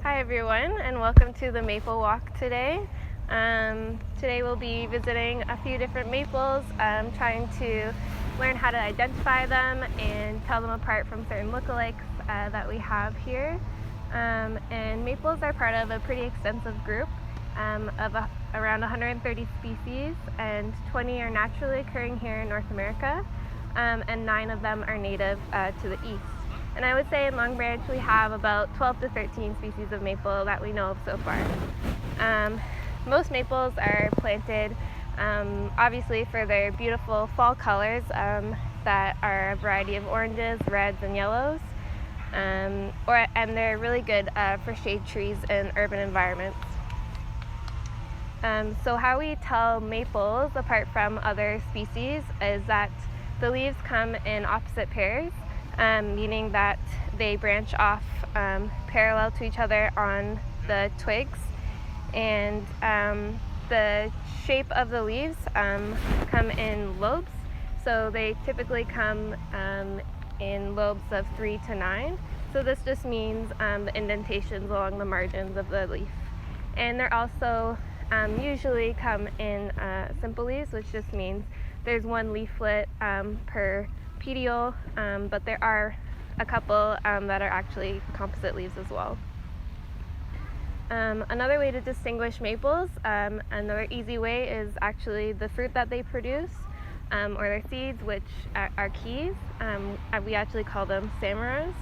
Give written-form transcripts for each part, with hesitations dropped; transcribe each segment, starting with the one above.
Hi everyone, and welcome to the Maple Walk today. Today we'll be visiting a few different maples, trying to learn how to identify them and tell them apart from certain lookalikes that we have here. And maples are part of a pretty extensive group of around 130 species, and 20 are naturally occurring here in North America, and 9 of them are native to the east. And I would say in Long Branch we have about 12 to 13 species of maple that we know of so far. Most maples are planted obviously for their beautiful fall colors that are a variety of oranges, reds, and yellows. And they're really good for shade trees in urban environments. So how we tell maples apart from other species is that the leaves come in opposite pairs. Meaning that they branch off parallel to each other on the twigs, and the shape of the leaves come in lobes. So they typically come in lobes of 3 to 9. So this just means the indentations along the margins of the leaf. And they're also usually come in simple leaves, which just means there's one leaflet per petiole, but there are a couple that are actually composite leaves as well. Another way to distinguish maples, another easy way, is actually the fruit that they produce, or their seeds, which are keys. We actually call them samaras,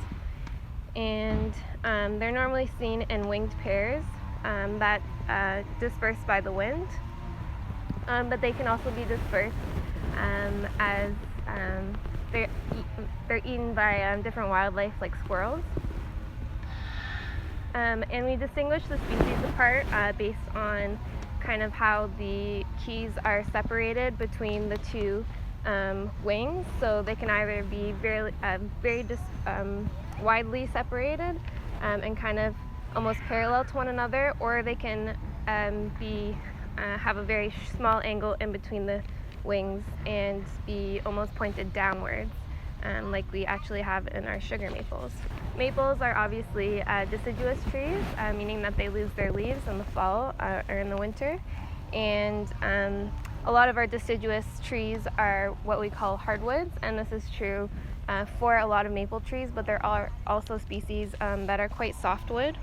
and they're normally seen in winged pairs that disperse by the wind, but they can also be dispersed as they're eaten by different wildlife like squirrels. And we distinguish the species apart based on kind of how the keys are separated between the two wings. So they can either be very widely separated and kind of almost parallel to one another, or they can have a very small angle in between the wings and be almost pointed downwards, like we actually have in our sugar maples. Maples are obviously deciduous trees, meaning that they lose their leaves in the fall or in the winter. And a lot of our deciduous trees are what we call hardwoods, and this is true for a lot of maple trees, but there are also species that are quite softwood.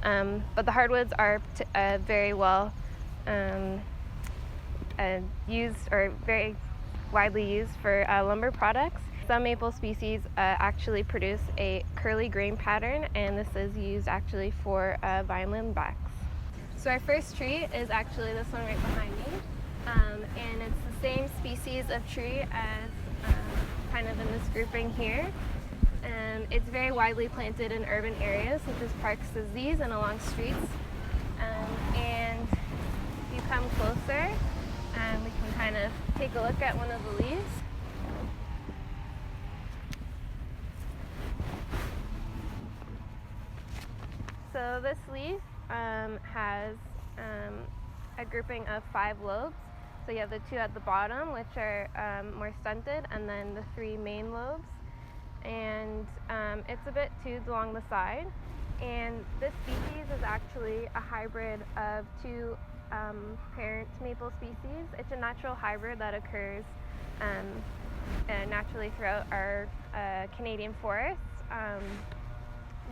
But the hardwoods are very well used, or very widely used for lumber products. Some maple species actually produce a curly grain pattern, and this is used actually for vineland backs. So our first tree is actually this one right behind me, and it's the same species of tree as kind of in this grouping here. It's very widely planted in urban areas such as parks as these and along streets. And if you come closer, we can kind of take a look at one of the leaves. So this leaf has a grouping of 5 lobes. So you have the 2 at the bottom, which are more stunted, and then the 3 main lobes. And it's a bit toothed along the side. And this species is actually a hybrid of 2 parent maple species. It's a natural hybrid that occurs naturally throughout our Canadian forests,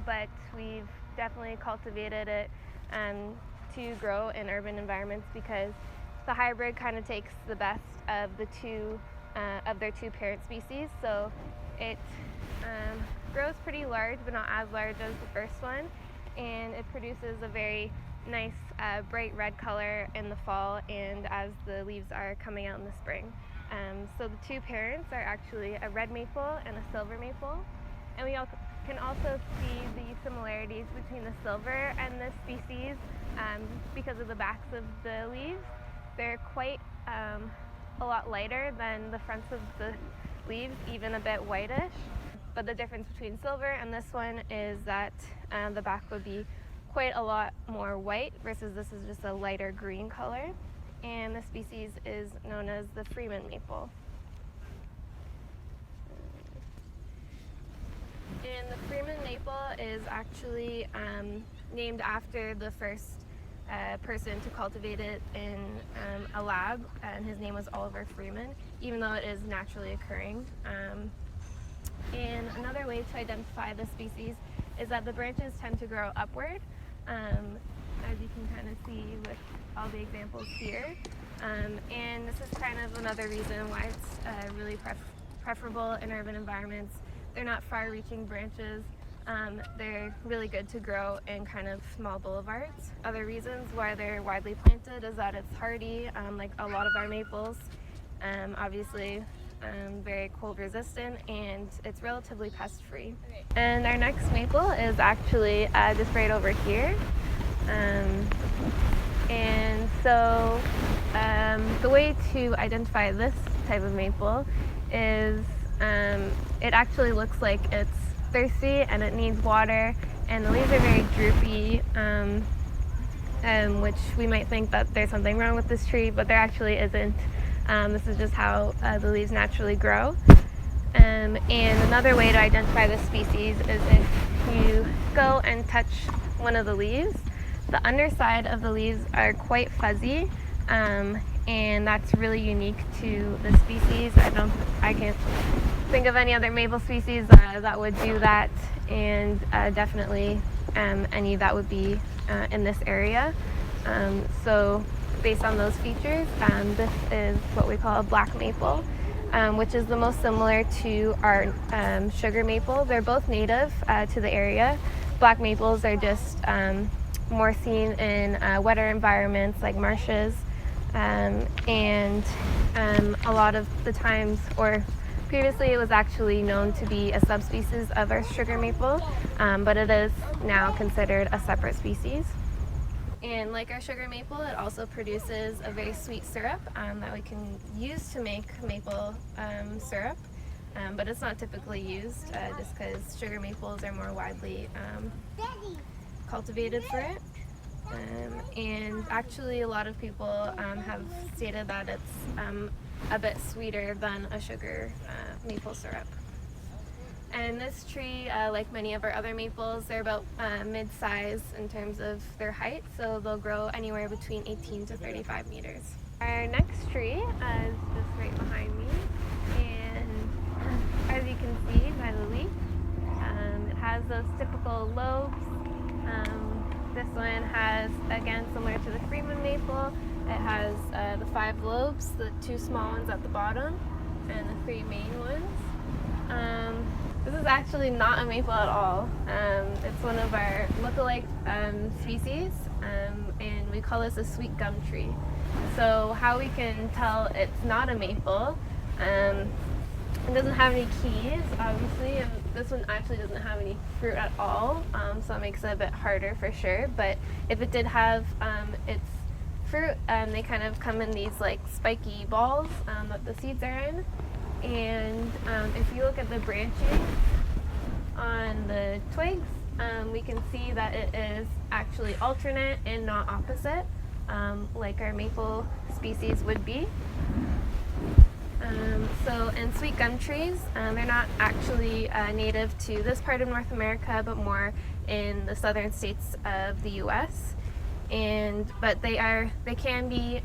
but we've definitely cultivated it to grow in urban environments because the hybrid kind of takes the best of their 2 parent species. So it grows pretty large, but not as large as the first one, and it produces a very nice bright red color in the fall and as the leaves are coming out in the spring. So the 2 parents are actually a red maple and a silver maple, and we can also see the similarities between the silver and this species because of the backs of the leaves. They're quite a lot lighter than the fronts of the leaves, even a bit whitish. But the difference between silver and this one is that the back would be quite a lot more white versus this is just a lighter green color. And this species is known as the Freeman maple. And the Freeman maple is actually named after the first person to cultivate it in a lab, and his name was Oliver Freeman, even though it is naturally occurring. And another way to identify the species is that the branches tend to grow upward, as you can kind of see with all the examples here. And this is kind of another reason why it's really preferable in urban environments. They're not far-reaching branches. They're really good to grow in kind of small boulevards. Other reasons why they're widely planted is that it's hardy, like a lot of our maples. Obviously, very cold resistant, and it's relatively pest free. Okay. And our next maple is actually just right over here. And so the way to identify this type of maple is it actually looks like it's thirsty and it needs water, and the leaves are very droopy, which we might think that there's something wrong with this tree, but there actually isn't. This is just how the leaves naturally grow. And another way to identify this species is if you go and touch one of the leaves. The underside of the leaves are quite fuzzy, and that's really unique to the species. I can't think of any other maple species that would do that, and definitely any that would be in this area. So based on those features, this is what we call a black maple, which is the most similar to our sugar maple. They're both native to the area. Black maples are just more seen in wetter environments like marshes, and a lot of the times, or previously it was actually known to be a subspecies of our sugar maple, but it is now considered a separate species. And like our sugar maple, it also produces a very sweet syrup that we can use to make maple syrup, but it's not typically used just because sugar maples are more widely cultivated for it. And actually a lot of people have stated that it's a bit sweeter than a sugar maple syrup. And this tree, like many of our other maples, they're about mid-size in terms of their height, so they'll grow anywhere between 18 to 35 meters. Our next tree is just right behind me, and as you can see by the leaf, it has those typical lobes. This one has, again, similar to the Freeman maple, it has the 5 lobes, the 2 small ones at the bottom, and the 3 main ones. This is actually not a maple at all. It's one of our look-alike species, and we call this a Sweetgum tree. So how we can tell it's not a maple, it doesn't have any keys, obviously, and this one actually doesn't have any fruit at all, so it makes it a bit harder for sure. But if it did have its fruit, they kind of come in these like spiky balls that the seeds are in. And if you look at the branching on the twigs, we can see that it is actually alternate and not opposite, like our maple species would be. So in sweet gum trees, they're not actually native to this part of North America, but more in the southern states of the U.S. But they can be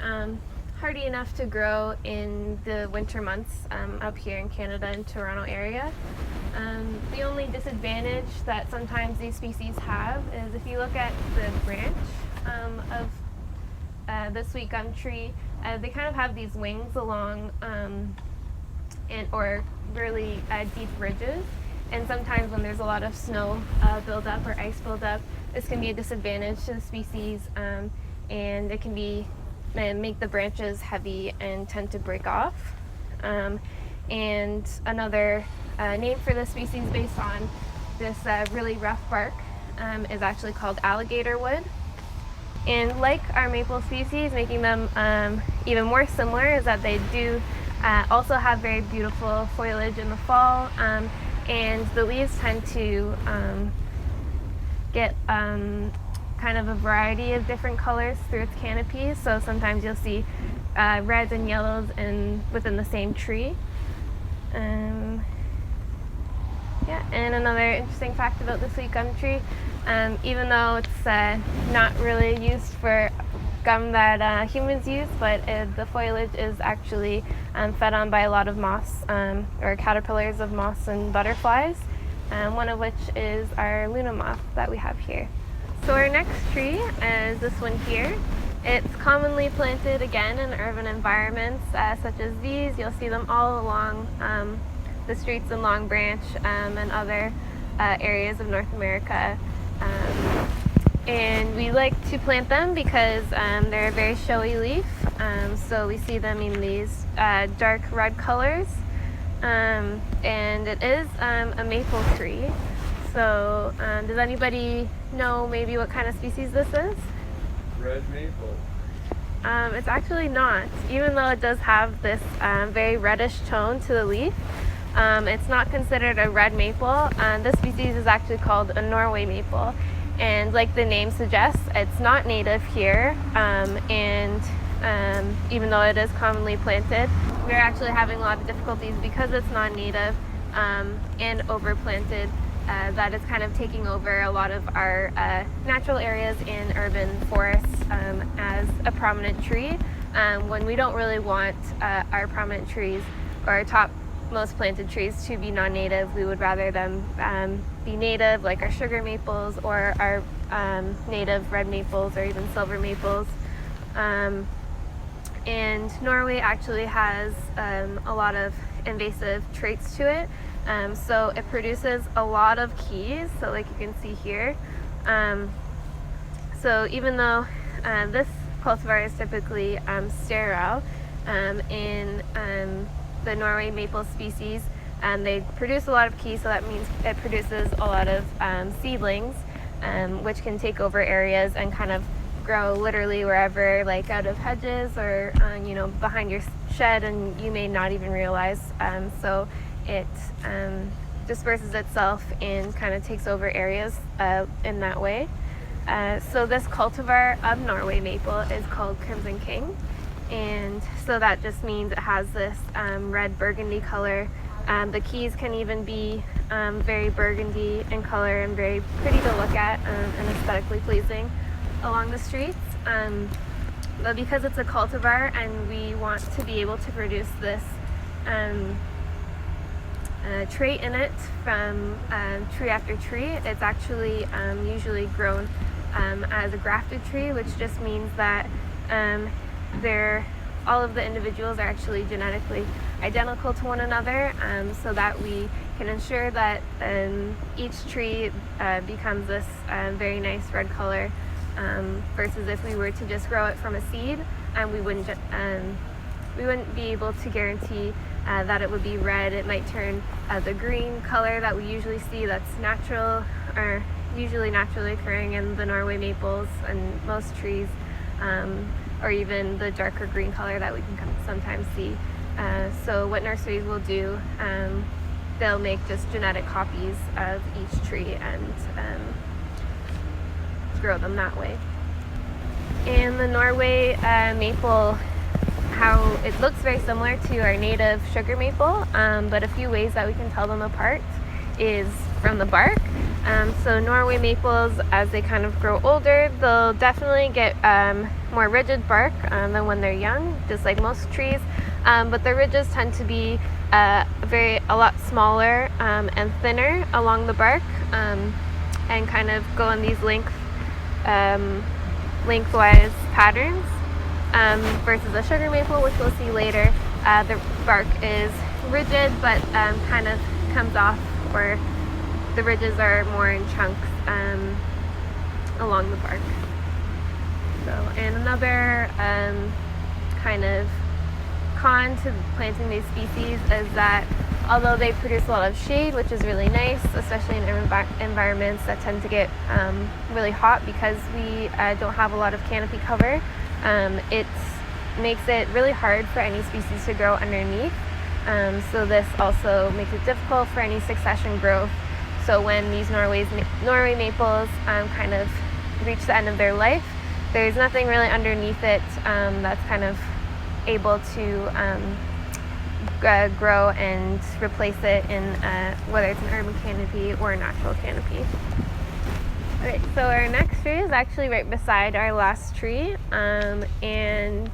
hardy enough to grow in the winter months up here in Canada and Toronto area. The only disadvantage that sometimes these species have is if you look at the branch of the sweet gum tree, they kind of have these wings along or really deep ridges, and sometimes when there's a lot of snow buildup or ice buildup, this can be a disadvantage to the species, and it can make the branches heavy and tend to break off. And another name for this species based on this really rough bark is actually called alligator wood. And like our maple species, making them even more similar is that they do also have very beautiful foliage in the fall, and the leaves tend to get kind of a variety of different colors through its canopy. So sometimes you'll see reds and yellows within the same tree. Yeah, and another interesting fact about the sweet gum tree, even though it's not really used for gum that humans use, but the foliage is actually fed on by a lot of moths or caterpillars of moths and butterflies, one of which is our Luna moth that we have here. So our next tree is this one here. It's commonly planted again in urban environments such as these. You'll see them all along the streets in Long Branch and other areas of North America. And we like to plant them because they're a very showy leaf. So we see them in these dark red colors. And it is a maple tree. So does anybody know maybe what kind of species this is? Red maple. It's actually not, even though it does have this very reddish tone to the leaf. It's not considered a red maple. This species is actually called a Norway maple. And like the name suggests, it's not native here. And even though it is commonly planted, we're actually having a lot of difficulties because it's non-native and overplanted. That is kind of taking over a lot of our natural areas in urban forests as a prominent tree, when we don't really want our prominent trees or our top most planted trees to be non-native. We would rather them be native, like our sugar maples or our native red maples or even silver maples. And Norway actually has a lot of invasive traits to it. So it produces a lot of keys, so like you can see here. So even though this cultivar is typically sterile, in the Norway maple species, they produce a lot of keys, so that means it produces a lot of seedlings, which can take over areas and kind of grow literally wherever, like out of hedges or behind your shed, and you may not even realize. So it disperses itself and kind of takes over areas in that way. So this cultivar of Norway maple is called Crimson King, and so that just means it has this red burgundy color. The keys can even be very burgundy in color and very pretty to look at and aesthetically pleasing along the streets. But because it's a cultivar and we want to be able to produce this trait in it from tree after tree, it's actually usually grown as a grafted tree, which just means that all of the individuals are actually genetically identical to one another, so that we can ensure that each tree becomes this very nice red color, versus if we were to just grow it from a seed, and we wouldn't be able to guarantee that it would be red. It might turn the green color that we usually see, that's natural or usually naturally occurring in the Norway maples and most trees, or even the darker green color that we can sometimes see. So what nurseries will do, they'll make just genetic copies of each tree and grow them that way. And the Norway maple, how it looks very similar to our native sugar maple, but a few ways that we can tell them apart is from the bark. So Norway maples, as they kind of grow older, they'll definitely get more rigid bark than when they're young, just like most trees. But the ridges tend to be a lot smaller and thinner along the bark, and kind of go in these lengthwise patterns, versus a sugar maple, which we'll see later. The bark is rigid, but kind of comes off, or the ridges are more in chunks along the bark. So, and another kind of con to planting these species is that although they produce a lot of shade, which is really nice, especially in urban environments that tend to get really hot because we don't have a lot of canopy cover, it makes it really hard for any species to grow underneath. So this also makes it difficult for any succession growth. So when these Norway maples kind of reach the end of their life, there's nothing really underneath it that's kind of able to grow and replace it in whether it's an urban canopy or a natural canopy. Okay, so our next tree is actually right beside our last tree, and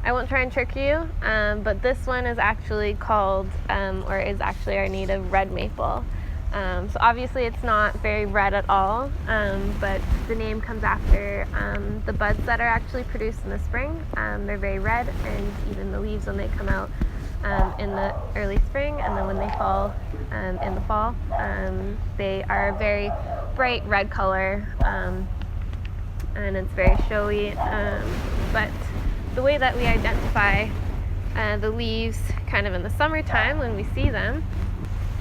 I won't try and trick you, but this one is actually called, or is actually our native red maple. So obviously it's not very red at all, but the name comes after the buds that are actually produced in the spring. They're very red, and even the leaves when they come out in the early spring, and then when they fall in the fall, they are a very bright red color, and it's very showy. But the way that we identify the leaves kind of in the summertime when we see them,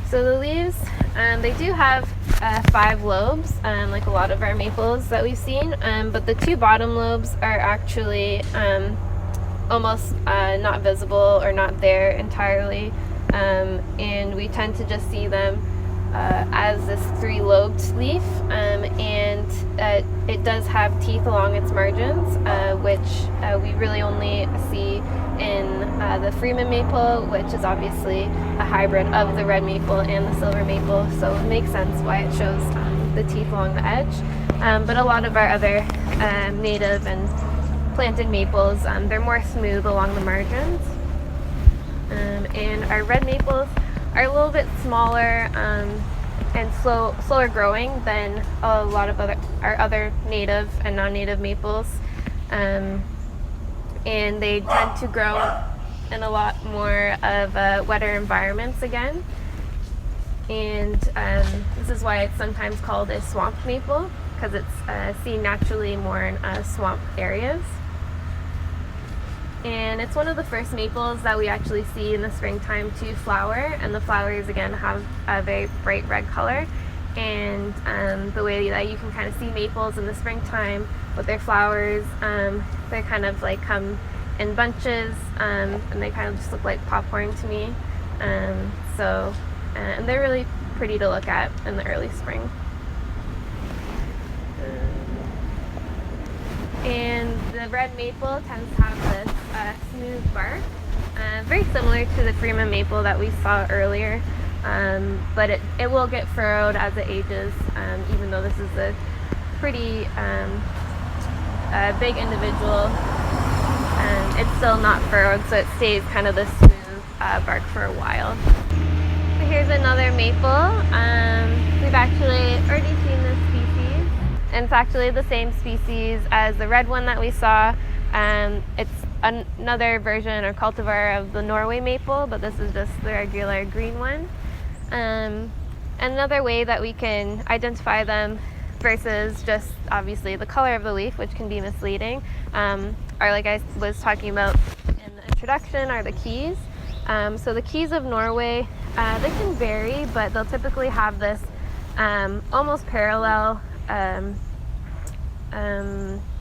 so the leaves, they do have 5 lobes, like a lot of our maples that we've seen, but the 2 bottom lobes are actually almost not visible or not there entirely, and we tend to just see them as this 3-lobed leaf, and it does have teeth along its margins, which we really only see in the Freeman maple, which is obviously a hybrid of the red maple and the silver maple, so it makes sense why it shows the teeth along the edge. But a lot of our other native and planted maples, they're more smooth along the margins. And our red maples are a little bit smaller and slower growing than a lot of our other native and non-native maples, and they tend to grow in a lot more of wetter environments again, and this is why it's sometimes called a swamp maple, because it's seen naturally more in swamp areas. And it's one of the first maples that we actually see in the springtime to flower, and the flowers again have a very bright red color, and the way that you can kind of see maples in the springtime with their flowers, they kind of like come in bunches, and they kind of just look like popcorn to me, and they're really pretty to look at in the early spring. And the red maple tends to have this smooth bark, very similar to the Freeman maple that we saw earlier, but it will get furrowed as it ages, even though this is a pretty big individual. It's still not furrowed, so it stays kind of this smooth bark for a while. So here's another maple. We've actually already seen this species, and it's actually the same species as the red one that we saw. It's another version or cultivar of the Norway maple, but this is just the regular green one. Another way that we can identify them versus just obviously the color of the leaf, which can be misleading, are, like I was talking about in the introduction, are the keys. So the keys of Norway, they can vary, but they'll typically have this almost parallel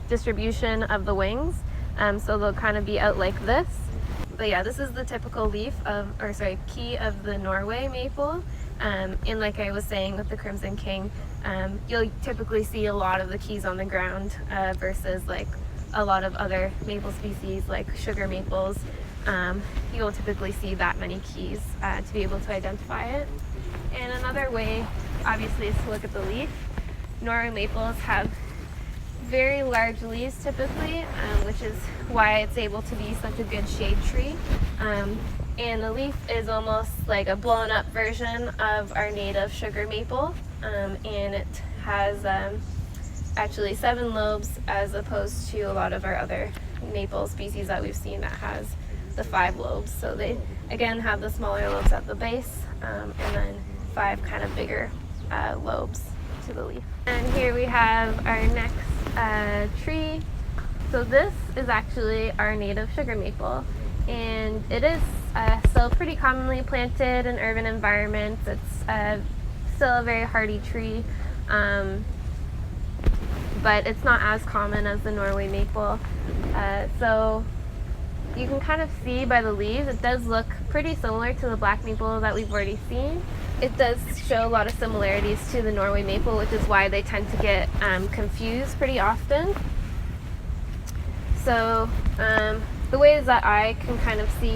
distribution of the wings, so they'll kind of be out like this. But yeah, this is the typical key of the Norway maple, and like I was saying with the Crimson King, you'll typically see a lot of the keys on the ground, versus like a lot of other maple species like sugar maples. You won't typically see that many keys to be able to identify it. And another way, obviously, is to look at the leaf. Norway maples have very large leaves typically, which is why it's able to be such a good shade tree. And the leaf is almost like a blown up version of our native sugar maple, and it has actually 7 lobes as opposed to a lot of our other maple species that we've seen that has the 5 lobes. So they again have the smaller lobes at the base, and then 5 kind of bigger lobes to the leaf. And here we have our next tree. So this is actually our native sugar maple, and it is still pretty commonly planted in urban environments. It's still a very hardy tree, but it's not as common as the Norway maple. So you can kind of see by the leaves, it does look pretty similar to the black maple that we've already seen. It does show a lot of similarities to the Norway maple, which is why they tend to get confused pretty often. So the ways that I can kind of see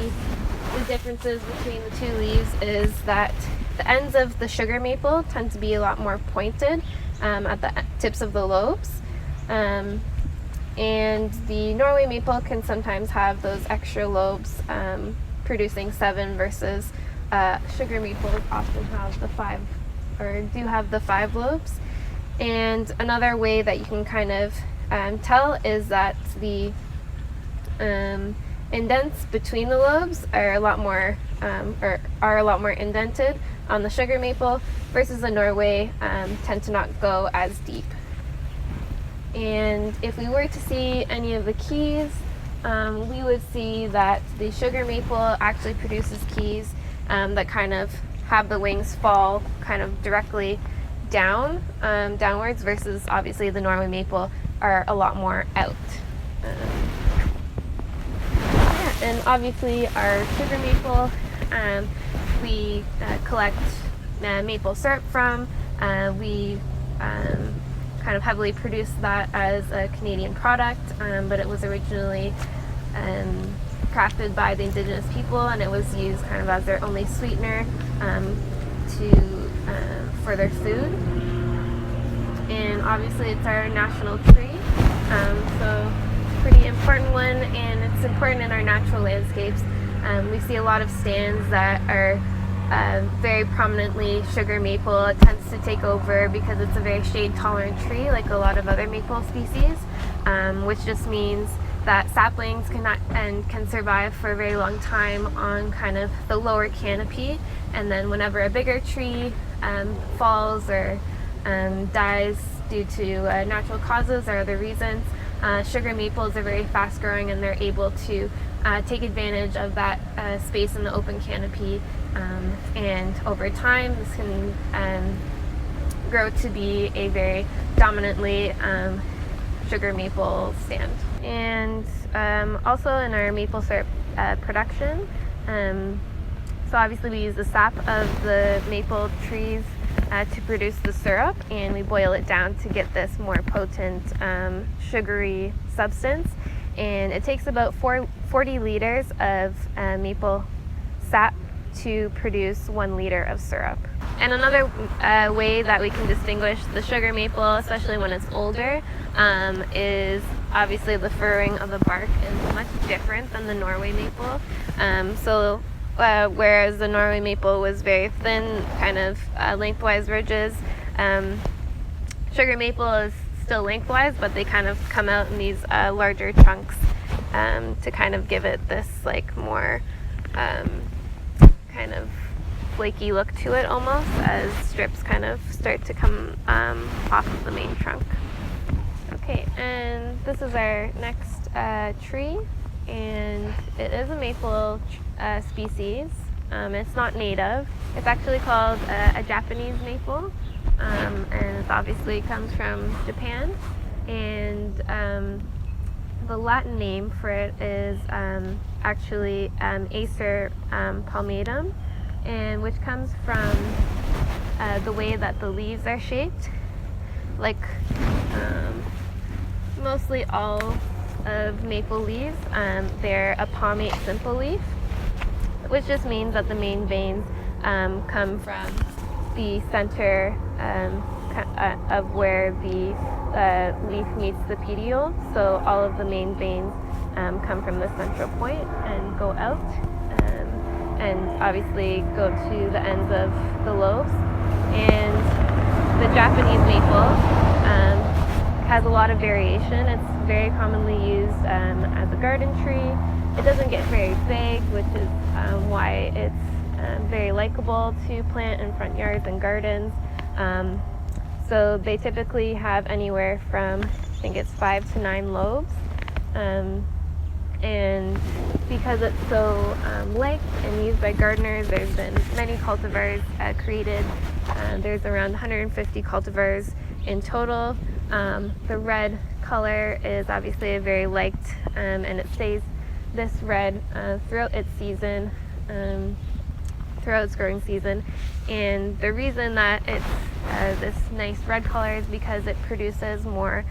the differences between the two leaves is that The ends of the sugar maple tend to be a lot more pointed at the tips of the lobes. And the Norway maple can sometimes have those extra lobes, producing 7 versus sugar maples often have the 5, or do have the 5 lobes. And another way that you can kind of tell is that the indents between the lobes are a lot more indented on the sugar maple, versus the Norway tend to not go as deep. And if we were to see any of the keys, we would see that the sugar maple actually produces keys that kind of have the wings fall kind of directly downwards, versus obviously the Norway maple are a lot more out. And obviously our sugar maple, we collect maple syrup from. We kind of heavily produce that as a Canadian product, but it was originally crafted by the Indigenous people, and it was used kind of as their only sweetener for their food. And obviously it's our national tree, so pretty important one, and it's important in our natural landscapes. We see a lot of stands that are very prominently sugar maple. It tends to take over because it's a very shade tolerant tree, like a lot of other maple species, which just means that saplings can survive for a very long time on kind of the lower canopy, and then whenever a bigger tree falls or dies due to natural causes or other reasons, sugar maples are very fast growing, and they're able to take advantage of that space in the open canopy, and over time this can grow to be a very dominantly sugar maple stand. And also in our maple syrup production, so obviously we use the sap of the maple trees to produce the syrup, and we boil it down to get this more potent sugary substance, and it takes about 40 liters of maple sap to produce 1 liter of syrup. And another way that we can distinguish the sugar maple, especially when it's older, is obviously the furrowing of the bark is much different than the Norway maple. Whereas the Norway maple was very thin, kind of lengthwise ridges, sugar maple is still lengthwise, but they kind of come out in these larger chunks to kind of give it this like more kind of flaky look to it, almost, as strips kind of start to come off of the main trunk. Okay, and this is our next tree, and it is a maple species. It's not native. It's actually called a Japanese maple, and it obviously comes from Japan, and the Latin name for it is actually Acer palmatum, and which comes from the way that the leaves are shaped. Like mostly all of maple leaves, they're a palmate simple leaf, which just means that the main veins come from the center of where the leaf meets the petiole. So all of the main veins come from the central point and go out, and obviously go to the ends of the lobes. And the Japanese maple has a lot of variation. It's very commonly used as a garden tree. It doesn't get very big, which is why it's very likable to plant in front yards and gardens. So they typically have anywhere from, I think it's 5 to 9 lobes. And because it's so liked and used by gardeners, there's been many cultivars created. There's around 150 cultivars in total. The red color is obviously very liked, and it stays this red throughout its season, throughout its growing season. And the reason that it's this nice red color is because it produces more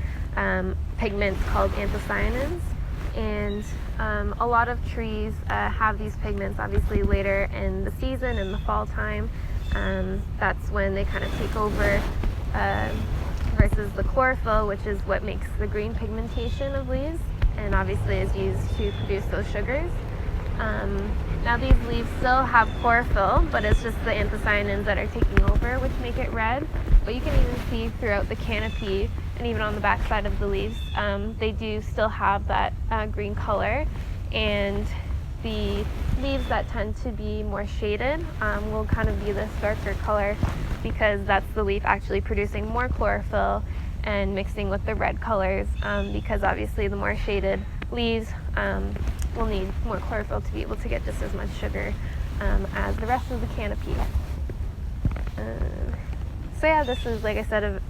pigments called anthocyanins. And a lot of trees have these pigments obviously later in the season, in the fall time, that's when they kind of take over, versus the chlorophyll, which is what makes the green pigmentation of leaves, and obviously is used to produce those sugars. Now these leaves still have chlorophyll, but it's just the anthocyanins that are taking over, which make it red. But you can even see throughout the canopy and even on the back side of the leaves, they do still have that green color. And the leaves that tend to be more shaded will kind of be this darker color, because that's the leaf actually producing more chlorophyll and mixing with the red colors, because obviously the more shaded leaves will need more chlorophyll to be able to get just as much sugar as the rest of the canopy. So yeah, this is, like I said,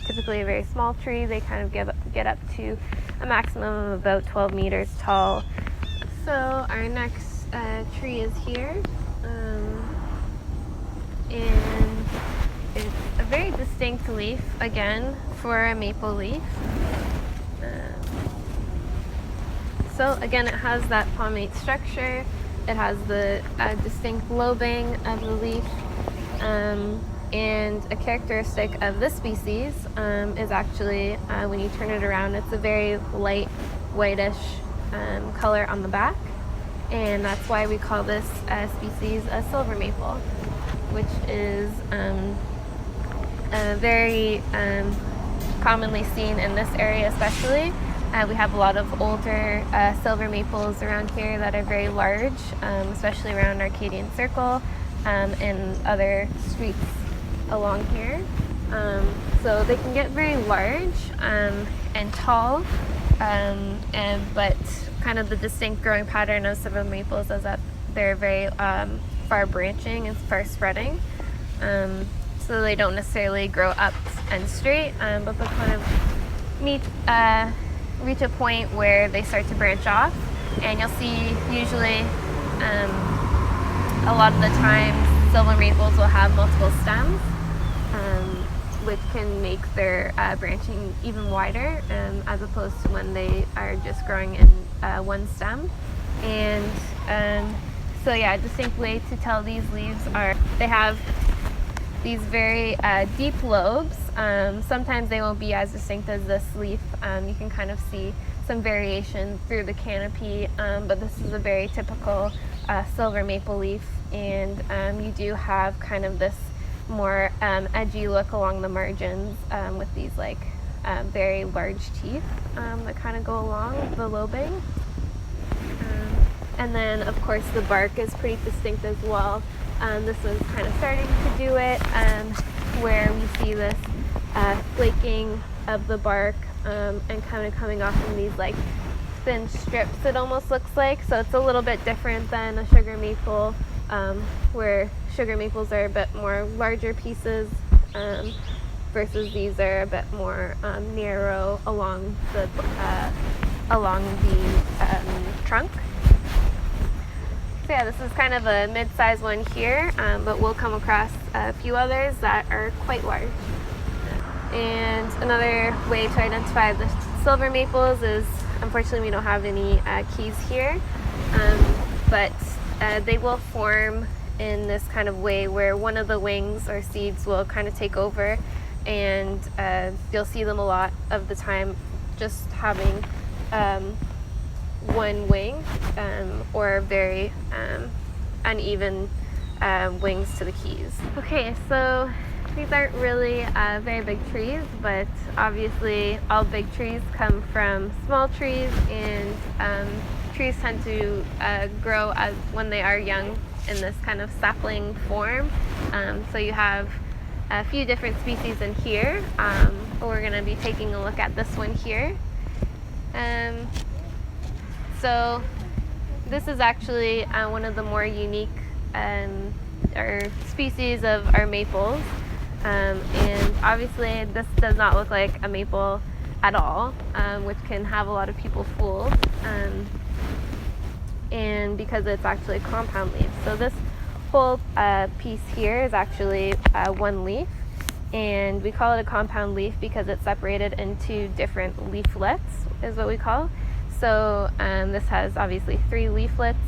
typically a very small tree. They kind of get up to a maximum of about 12 meters tall. So our next tree is here, and it's a very distinct leaf, again, for a maple leaf. So again, it has that palmate structure. It has the distinct lobing of the leaf, and a characteristic of this species is actually, when you turn it around, it's a very light whitish color on the back, and that's why we call this species a silver maple, which is very commonly seen in this area especially. We have a lot of older silver maples around here that are very large, especially around Arcadian Circle and other streets along here. So they can get very large and tall, but kind of the distinct growing pattern of silver maples is that they're very far branching and far spreading. So they don't necessarily grow up and straight, but they'll kind of reach a point where they start to branch off, and you'll see usually a lot of the times silver maples will have multiple stems, which can make their branching even wider, as opposed to when they are just growing in one stem. And so yeah, a distinct way to tell these leaves are they have these very deep lobes. Sometimes they won't be as distinct as this leaf. You can kind of see some variation through the canopy, but this is a very typical silver maple leaf, and you do have kind of this more edgy look along the margins with these like very large teeth that kind of go along the lobing. And then of course the bark is pretty distinct as well. This was kind of starting to do it, where we see this flaking of the bark and kind of coming off in these like thin strips, it almost looks like. So it's a little bit different than a sugar maple, where sugar maples are a bit more larger pieces, versus these are a bit more narrow along the trunk. So yeah, this is kind of a mid-sized one here, but we'll come across a few others that are quite large. And another way to identify the silver maples is, unfortunately we don't have any keys here, but they will form in this kind of way where one of the wings or seeds will kind of take over, and you'll see them a lot of the time just having one wing or very uneven wings to the keys. Okay, so these aren't really very big trees, but obviously all big trees come from small trees, and trees tend to grow as when they are young in this kind of sapling form. So you have a few different species in here. We're going to be taking a look at this one here. So this is actually one of the more unique species of our maples, and obviously this does not look like a maple at all, which can have a lot of people fooled, and because it's actually a compound leaf. So this whole piece here is actually one leaf, and we call it a compound leaf because it's separated into different leaflets, is what we call. So this has obviously 3 leaflets,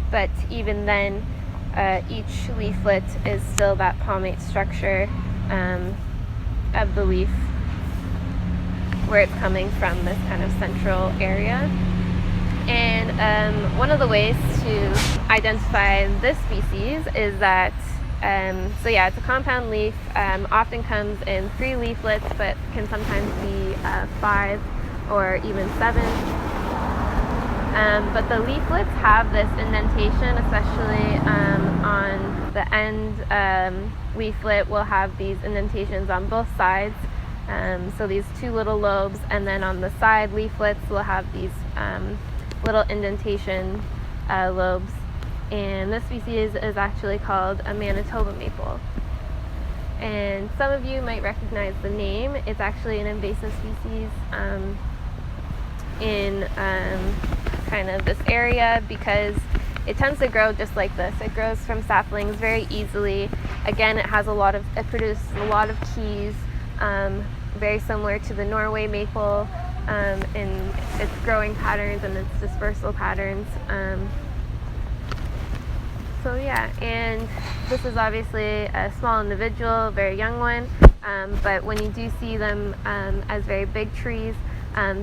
but even then each leaflet is still that palmate structure of the leaf, where it's coming from, this kind of central area. And one of the ways to identify this species is that, so yeah, it's a compound leaf, often comes in 3 leaflets, but can sometimes be 5 or even 7. But the leaflets have this indentation, especially on the end leaflet will have these indentations on both sides. So these 2 little lobes, and then on the side leaflets will have these little indentation lobes. And this species is actually called a Manitoba maple. And some of you might recognize the name. It's actually an invasive species in kind of this area because it tends to grow just like this. It grows from saplings very easily. Again, it produces a lot of keys, very similar to the Norway maple in its growing patterns and its dispersal patterns. So yeah, and this is obviously a small individual, very young one, but when you do see them as very big trees,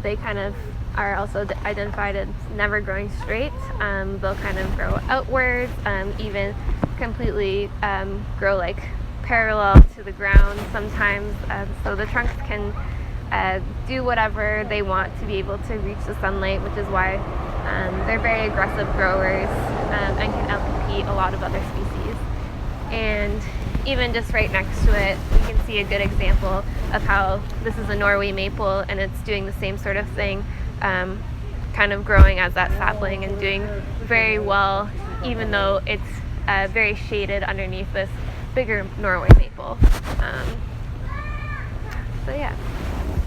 they kind of are also identified as never growing straight. They'll kind of grow outwards, even completely grow like parallel to the ground sometimes. So the trunks can do whatever they want to be able to reach the sunlight, which is why they're very aggressive growers and can outcompete a lot of other species. And even just right next to it, we can see a good example of how this is a Norway maple and it's doing the same sort of thing, kind of growing as that sapling and doing very well, even though it's very shaded underneath this bigger Norway maple. So yeah.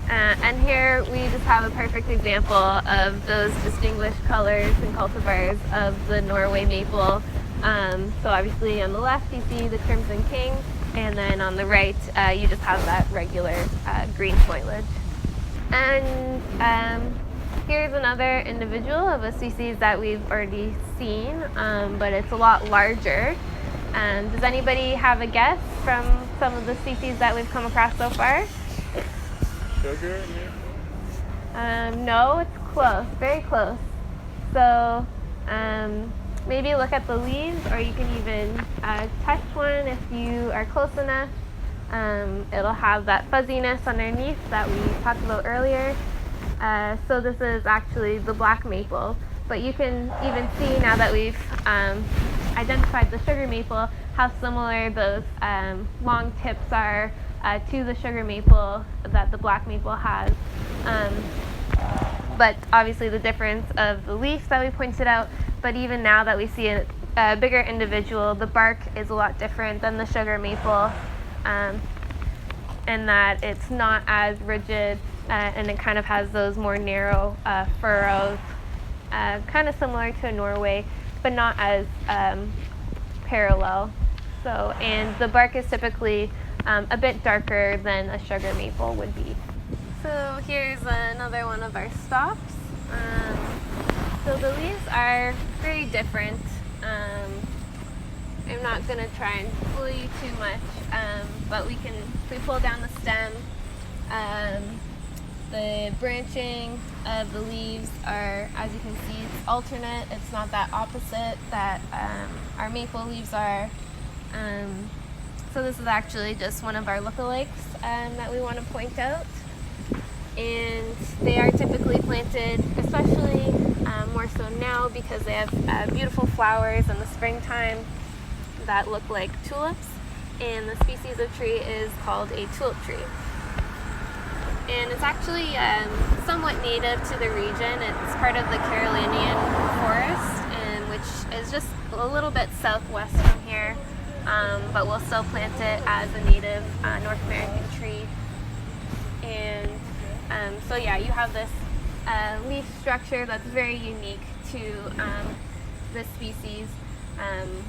And here we just have a perfect example of those distinguished colors and cultivars of the Norway maple. So obviously on the left you see the Crimson King, and then on the right you just have that regular green foliage. And here's another individual of a species that we've already seen, but it's a lot larger. Does anybody have a guess from some of the species that we've come across so far? Sugar maple? No, it's close, very close. So maybe look at the leaves, or you can even touch one if you are close enough. It'll have that fuzziness underneath that we talked about earlier. So this is actually the black maple, but you can even see now that we've identified the sugar maple how similar those long tips are to the sugar maple that the black maple has. But obviously the difference of the leaves that we pointed out, but even now that we see a bigger individual, the bark is a lot different than the sugar maple, in that it's not as rigid and it kind of has those more narrow furrows, kind of similar to Norway, but not as parallel. So, and the bark is typically a bit darker than a sugar maple would be. So here's another one of our stalks. So the leaves are very different. I'm not going to try and fool you too much, but if we pull down the stem, the branching of the leaves are, as you can see, it's alternate. It's not that opposite that our maple leaves are. So this is actually just one of our lookalikes that we want to point out. And they are typically planted, especially more so now, because they have beautiful flowers in the springtime that look like tulips. And the species of tree is called a tulip tree. And it's actually somewhat native to the region. It's part of the Carolinian forest, which is just a little bit southwest from here. But we'll still plant it as a native North American tree. And so yeah, you have this leaf structure that's very unique to this species,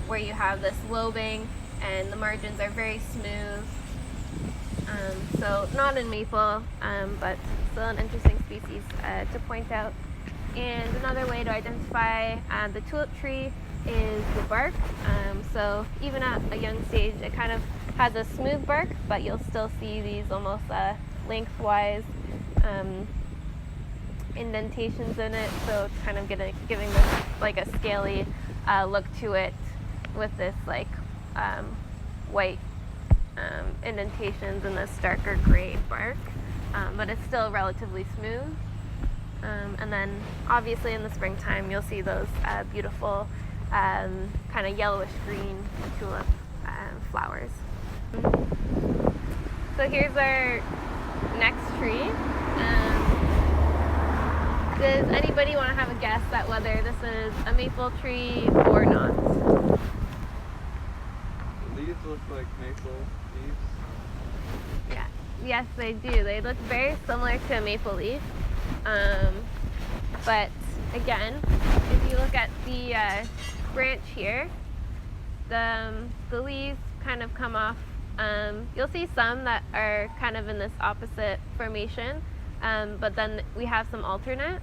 where you have this lobing and the margins are very smooth. So not in maple, but still an interesting species to point out. And another way to identify the tulip tree is the bark. So even at a young stage, it kind of has a smooth bark, but you'll still see these almost lengthwise indentations in it. So it's kind of giving this like a scaly look to it with this like white indentations and this darker gray bark, but it's still relatively smooth. And then obviously in the springtime you'll see those beautiful kind of yellowish green tulip flowers. So here's our next tree. Does anybody want to have a guess at whether this is a maple tree or not? The leaves look like maple leaves. Yeah. Yes, they do. They look very similar to a maple leaf. But again, if you look at the branch here, the leaves kind of come off. You'll see some that are kind of in this opposite formation, but then we have some alternate.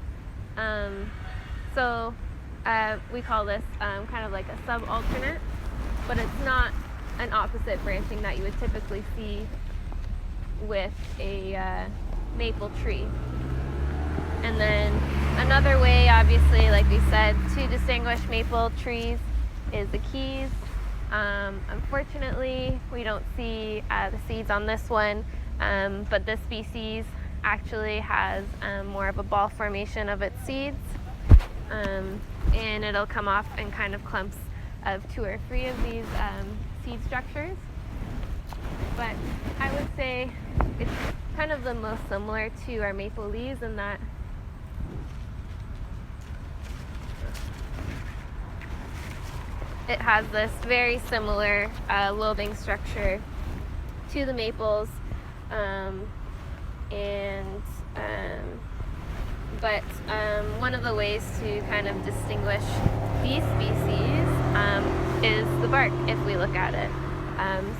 So we call this kind of like a subalternate, but it's not an opposite branching that you would typically see with a maple tree. And then another way, obviously, like we said, to distinguish maple trees is the keys. Unfortunately, we don't see the seeds on this one, but this species actually has more of a ball formation of its seeds, and it'll come off in kind of clumps of 2 or 3 of these seed structures. But I would say it's kind of the most similar to our maple leaves in that it has this very similar loading structure to the maples, but one of the ways to kind of distinguish these species is the bark, if we look at it.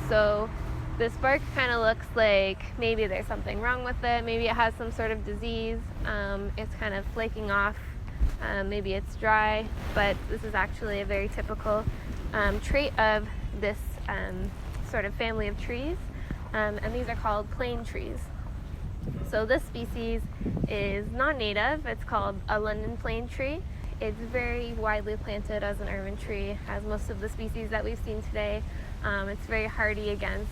So this bark kind of looks like maybe there's something wrong with it, maybe it has some sort of disease, it's kind of flaking off. Maybe it's dry, but this is actually a very typical trait of this sort of family of trees, and these are called plane trees. So this species is non-native. It's called a London plane tree. It's very widely planted as an urban tree, as most of the species that we've seen today. It's very hardy against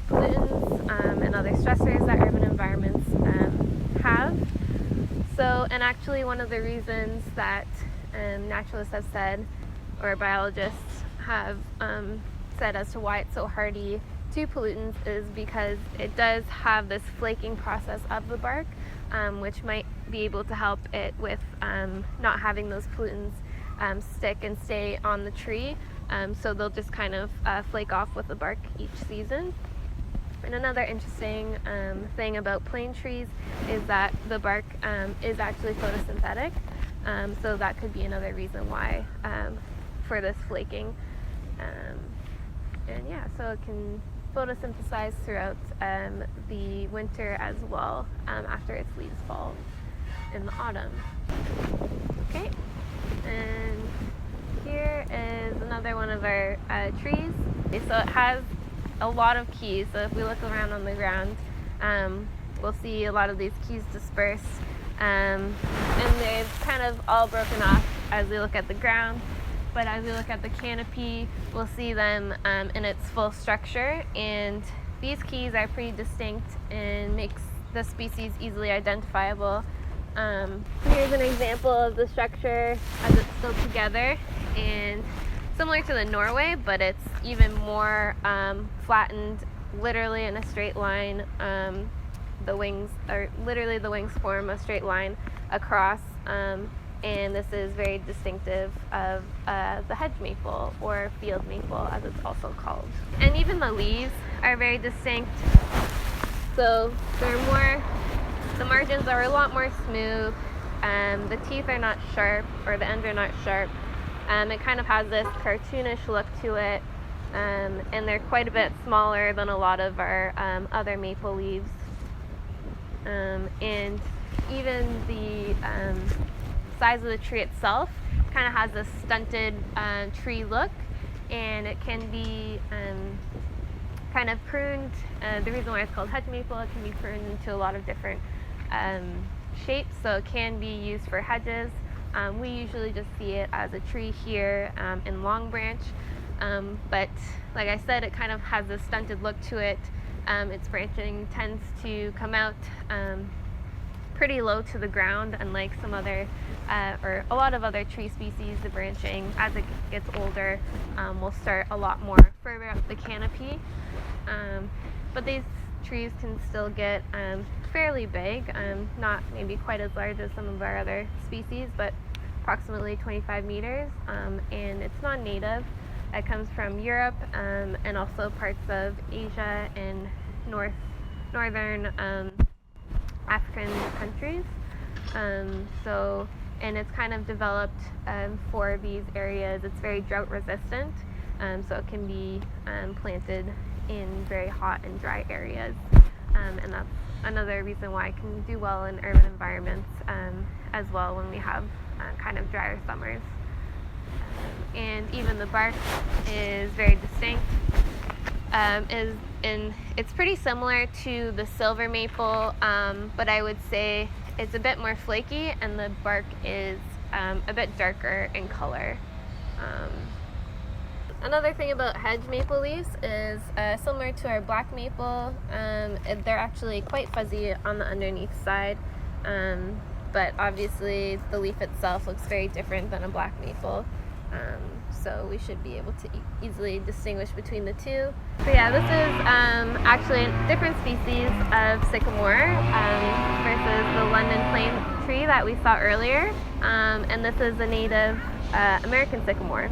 pollutants and other stressors that urban environments have. So, and actually one of the reasons that naturalists have said, or biologists have said as to why it's so hardy to pollutants is because it does have this flaking process of the bark, which might be able to help it with not having those pollutants stick and stay on the tree. So they'll just kind of flake off with the bark each season. And another interesting thing about plane trees is that the bark is actually photosynthetic, so that could be another reason why for this flaking. And yeah, so it can photosynthesize throughout the winter as well after its leaves fall in the autumn. Okay, and here is another one of our trees. So it has a lot of keys. So if we look around on the ground, we'll see a lot of these keys dispersed, and they've kind of all broken off as we look at the ground. But as we look at the canopy, we'll see them in its full structure, and these keys are pretty distinct and makes the species easily identifiable. Here's an example of the structure as it's still together, and similar to the Norway, but it's even more flattened, literally in a straight line. The wings form a straight line across, and this is very distinctive of the hedge maple, or field maple as it's also called. And even the leaves are very distinct. So the margins are a lot more smooth, the teeth are not sharp, or the ends are not sharp. It kind of has this cartoonish look to it, and they're quite a bit smaller than a lot of our other maple leaves. And even the size of the tree itself kind of has a stunted tree look, and it can be kind of pruned. The reason why it's called hedge maple, it can be pruned into a lot of different shapes, so it can be used for hedges. We usually just see it as a tree here in Long Branch, but like I said, it kind of has a stunted look to it. Its branching tends to come out pretty low to the ground, unlike some other or a lot of other tree species. The branching, as it gets older, will start a lot more further up the canopy, but these trees can still get fairly big, not maybe quite as large as some of our other species, but approximately 25 meters, and it's non-native. It comes from Europe and also parts of Asia and northern African countries. And it's kind of developed for these areas. It's very drought resistant, so it can be planted in very hot and dry areas, and that's another reason why it can do well in urban environments as well when we have kind of drier summers. And even the bark is very distinct. It's pretty similar to the silver maple, but I would say it's a bit more flaky, and the bark is a bit darker in color. Another thing about hedge maple leaves is similar to our black maple. They're actually quite fuzzy on the underneath side, but obviously the leaf itself looks very different than a black maple. So we should be able to easily distinguish between the two. So yeah, this is actually a different species of sycamore versus the London plane tree that we saw earlier, and this is a native American sycamore.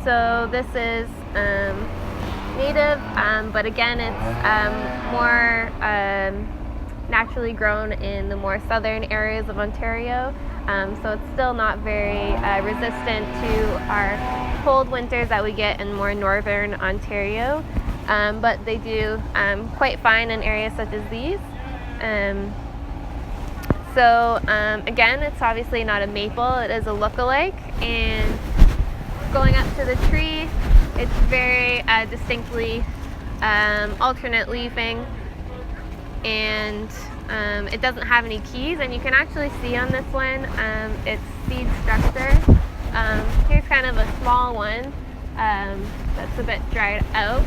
So this is native, but again, it's more naturally grown in the more southern areas of Ontario. So it's still not very resistant to our cold winters that we get in more northern Ontario, but they do quite fine in areas such as these. Again, it's obviously not a maple, it is a look-alike, and going up to the tree, it's very distinctly alternate leafing, and it doesn't have any keys, and you can actually see on this one its seed structure. Here's kind of a small one that's a bit dried out,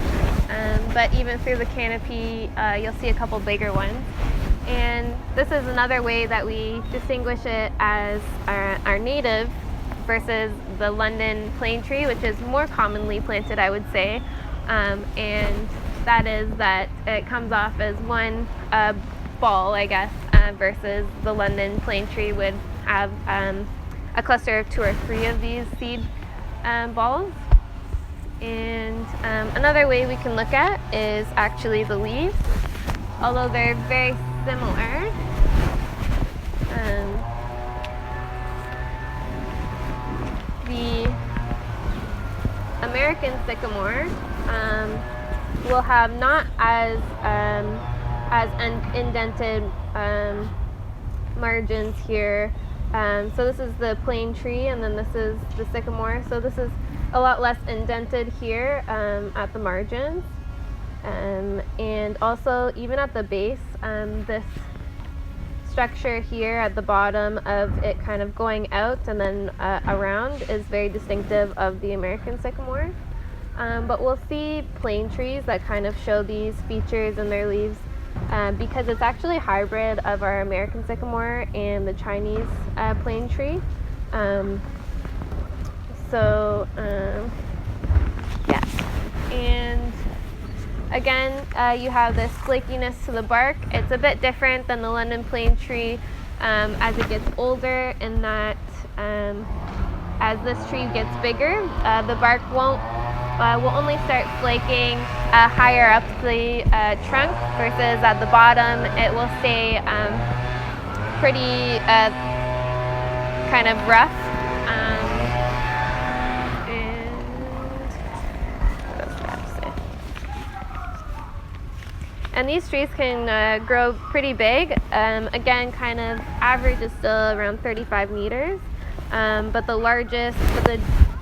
but even through the canopy you'll see a couple bigger ones. And this is another way that we distinguish it as our native versus the London plane tree, which is more commonly planted, I would say, and that is that it comes off as one ball, I guess, versus the London plane tree would have a cluster of 2 or 3 of these seed balls. And another way we can look at is actually the leaves, although they're very similar. The American sycamore will have not as indented margins here. So this is the plane tree, and then this is the sycamore. So this is a lot less indented here at the margins, and also even at the base, this structure here at the bottom of it kind of going out and then around is very distinctive of the American sycamore. But we'll see plane trees that kind of show these features in their leaves because it's actually a hybrid of our American sycamore and the Chinese plane tree. Yeah, and again, you have this flakiness to the bark. It's a bit different than the London plane tree as it gets older, in that as this tree gets bigger, the bark will only start flaking higher up the trunk, versus at the bottom it will stay pretty kind of rough. And these trees can grow pretty big. Again, kind of average is still around 35 meters. but the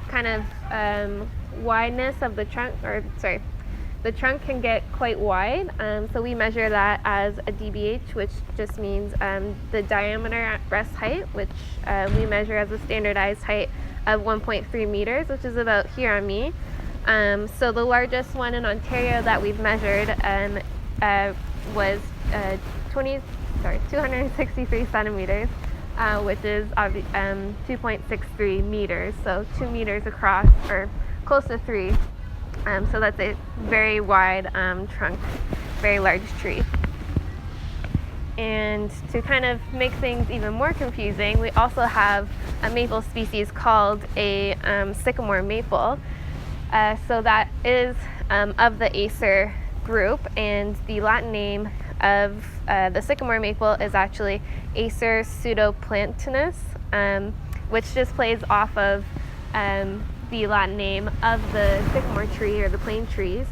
kind of wideness of the trunk, the trunk can get quite wide, so we measure that as a dBH, which just means the diameter at breast height, which we measure as a standardized height of 1.3 meters, which is about here on me. So the largest one in Ontario that we've measured was 263 centimeters, which is 2.63 meters, so 2 meters across, or close to 3. So that's a very wide trunk, very large tree. And to kind of make things even more confusing, we also have a maple species called a sycamore maple. So that is of the Acer group, and the Latin name of the sycamore maple is actually Acer pseudoplatanus, which just plays off of the Latin name of the sycamore tree, or the plane trees,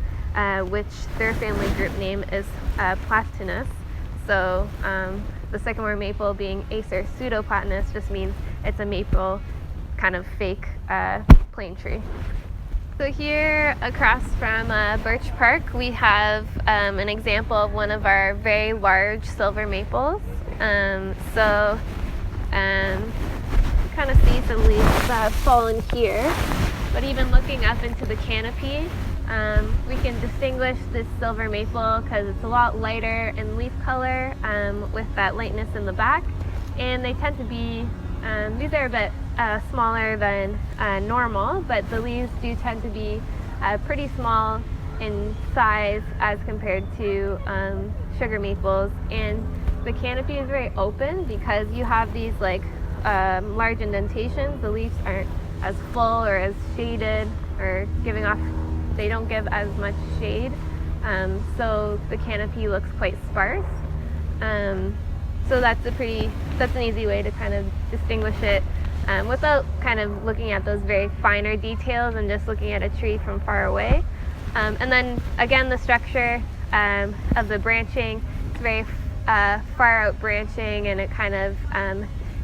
which their family group name is Platanus. So the sycamore maple being Acer pseudoplatanus just means it's a maple kind of fake plane tree. So here across from Birch Park, we have an example of one of our very large silver maples. So kind of see some leaves fallen here, but even looking up into the canopy, we can distinguish this silver maple because it's a lot lighter in leaf color, with that lightness in the back, and they tend to be, these are a bit smaller than normal, but the leaves do tend to be pretty small in size as compared to sugar maples, and the canopy is very open because you have these like large indentations. The leaves aren't as full or as shaded or giving off, they don't give as much shade, so the canopy looks quite sparse. So that's an easy way to kind of distinguish it without kind of looking at those very finer details and just looking at a tree from far away. And then again, the structure of the branching, it's very far out branching, and it kind of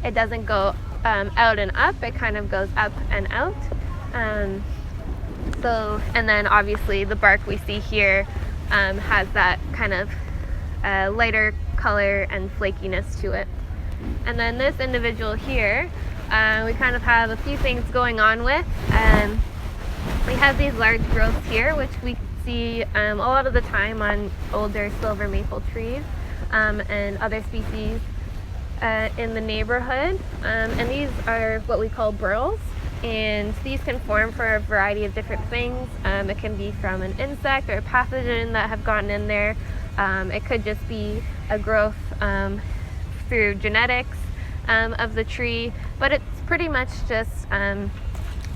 it doesn't go out and up, it kind of goes up and out. So, and then obviously the bark we see here has that kind of lighter color and flakiness to it. And then this individual here, we kind of have a few things going on with. We have these large growths here, which we see a lot of the time on older silver maple trees and other species in the neighborhood. And these are what we call burls. And these can form for a variety of different things. It can be from an insect or a pathogen that have gotten in there. It could just be a growth through genetics of the tree, but it's pretty much just an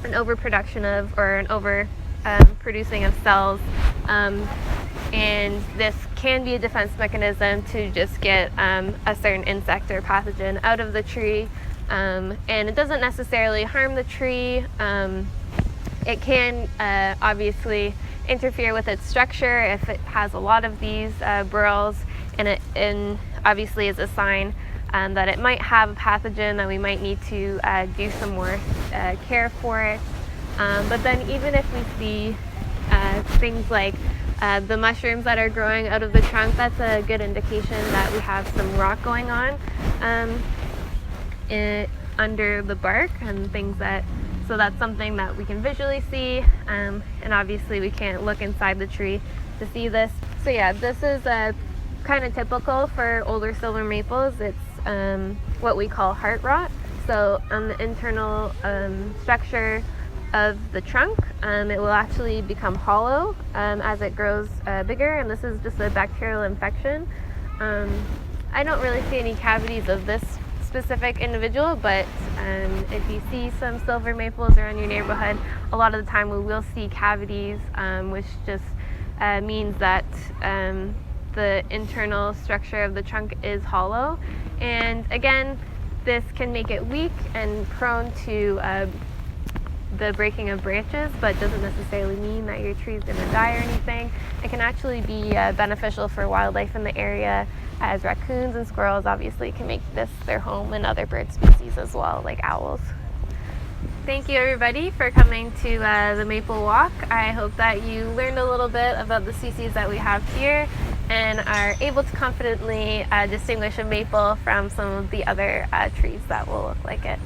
overproduction of, or an over producing of cells, and this can be a defense mechanism to just get a certain insect or pathogen out of the tree, and it doesn't necessarily harm the tree. It can obviously interfere with its structure if it has a lot of these burls, and obviously is a sign that it might have a pathogen that we might need to do some more care for it. But then even if we see things like the mushrooms that are growing out of the trunk, that's a good indication that we have some rot going on under the bark and things that, so that's something that we can visually see, and obviously we can't look inside the tree to see this. So yeah, this is kind of typical for older silver maples. It's what we call heart rot. So on the internal structure of the trunk, it will actually become hollow as it grows bigger, and this is just a bacterial infection. I don't really see any cavities of this specific individual, but if you see some silver maples around your neighborhood, a lot of the time we will see cavities, which just means that the internal structure of the trunk is hollow. And again, this can make it weak and prone to the breaking of branches, but doesn't necessarily mean that your tree is going to die or anything. It can actually be beneficial for wildlife in the area, as raccoons and squirrels obviously can make this their home, and other bird species as well, like owls. Thank you everybody for coming to the Maple Walk. I hope that you learned a little bit about the species that we have here and are able to confidently distinguish a maple from some of the other trees that will look like it.